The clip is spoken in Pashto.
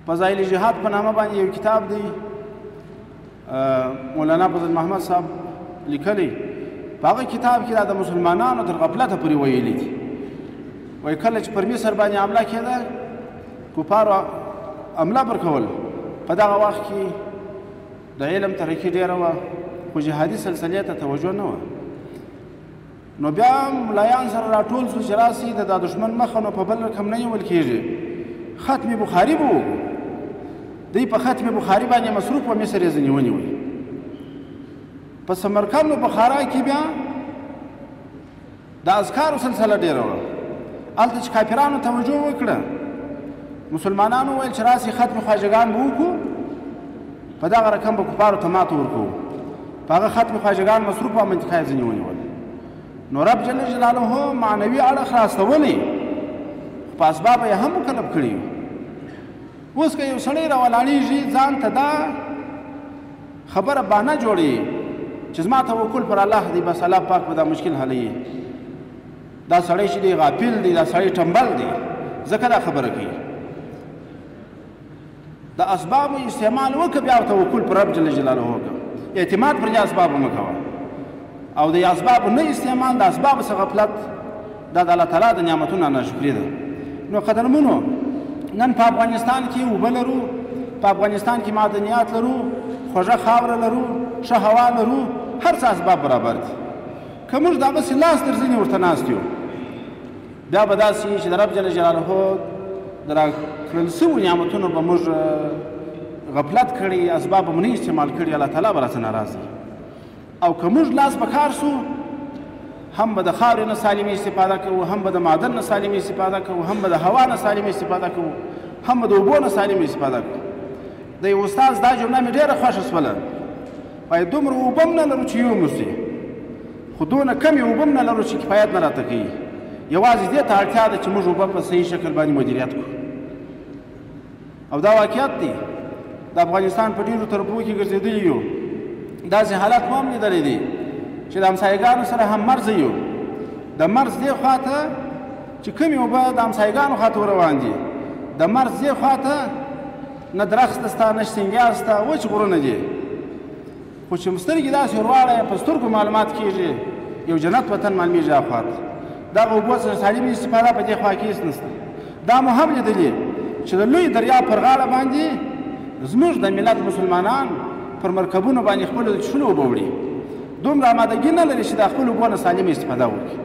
فضایل جهاد په نامه باندې یو کتاب دی مولانا فضل محمد صاحب لیکلی. په هغه کتاب کې دا د مسلمانانو تر غفلته پورې ویلي دي. وایي کله چې پر مصر باندې حمله کېده کفارو حمله پر کول، په دغه وخت کې د علم ترقي ډېره وه خو جهادي سلسلې ته توجه نه وه. نو بیا ملایان سره راټول شو چې راسي د دښمن مخه نو په بل رقم نه نیول کېږي. ختم بخاري به وګو، دوی په ختم بخاري باندې مصروف و مصر یې ځینې ونیوی. په سمرقند و بخارا کې بیا د اذکارو سلسله ډېره وه. هلته چې کافرانو توجه وکړه مسلمانانو ویل چې راسي ختم خواجګان به وکړو، په دغه رقم به کفارو ته ماته ورکوو. په هغه ختم خواجګان مصروف و منطقه یې ځینې ونیول. نو رب جل جلاله معنوي اړخ راستولی خو په اسبابه یې هم مکلف کړي. اوس که یو سړی راولاړېږي ځان ته دا خبره بانه جوړي چې زما توکل پر الله دی، بس الله پاک به دا مشکل حلوي، دا سړی چې دی غافل دی، دا سړی ټمبل دی، ځکه دا خبره کوي. د اسبابو استعمال وکړه، بیا توکل پر رب جل جلاله وکړه، اعتماد پر دې اسبابو مه کوه. او د اسبابو نه استعمال د اسبابو څخه غفلت دا د الله تعالی د نعمتونو ناشکري ده. نو قدرمنو، نن په افغانستان کې اوبه لرو، په افغانستان کې معدنیات لرو، خوږه خاوره لرو، ښه هوا لرو، هر څه اسباب برابر دي. که موږ دغسې لاس تر ځینې ورته ناست یو، بیا به داسې وي چې د رب جل جلاله د راکړل سوو نعمتونو به موږ غفلت کړي، اسباب به مو نه استعمال کړي، الله تعالی به راڅه ناراض وي. او که موږ لاس په کار سو، هم به د خاورې نه سالمې استفاده کوو، هم به د معدن نه سالمې استفاده کوو، هم به د هوا نه سالمې استفاده کوو، هم به د اوبو نه سالمې استفاده کوو. د یو استاد دا جمله مې ډېره خوښه شوله، وایي دومره اوبه هم نه لرو چې یو موسي، خو دونه کمې اوبه هم نه لرو چې کفایت نه راته کوي. یوازې دې ته اړتیا ده چې موږ اوبه په صحیح شکل باندې مدیریت کړو. او دا واقعیت دی. د افغانستان په ډېرو طرفو کې ګرځېدلي یو، داسې حالات مو هم لیدلی دي چې د همسایګانو سره هم مرز یو، د مرز دې خوا ته چې کومې اوبه د همسایګانو خوا ته ورروان دي، د مرز دې خوا ته نه درخته شته، نه سنګیار شته، وچ غرونه دي. خو چې سترګې داسې ورواړی په سترګو معلومات کېږي، یو جنت وطن معلومېږي هغه خوا ته. دغه اوبو څخه سالمې استفاده په دې خوا کې هېڅ نشته. دا مو هم لیدلي چې د لوی دریاب پر غاړه باندې زموږ د ملت مسلمانان پر مرکبونو باندې خپلو د څښلو اوبه وړي، دومره آمادګي نه لري چې د خپلو اوبو نه سالمه استفاده وکړي.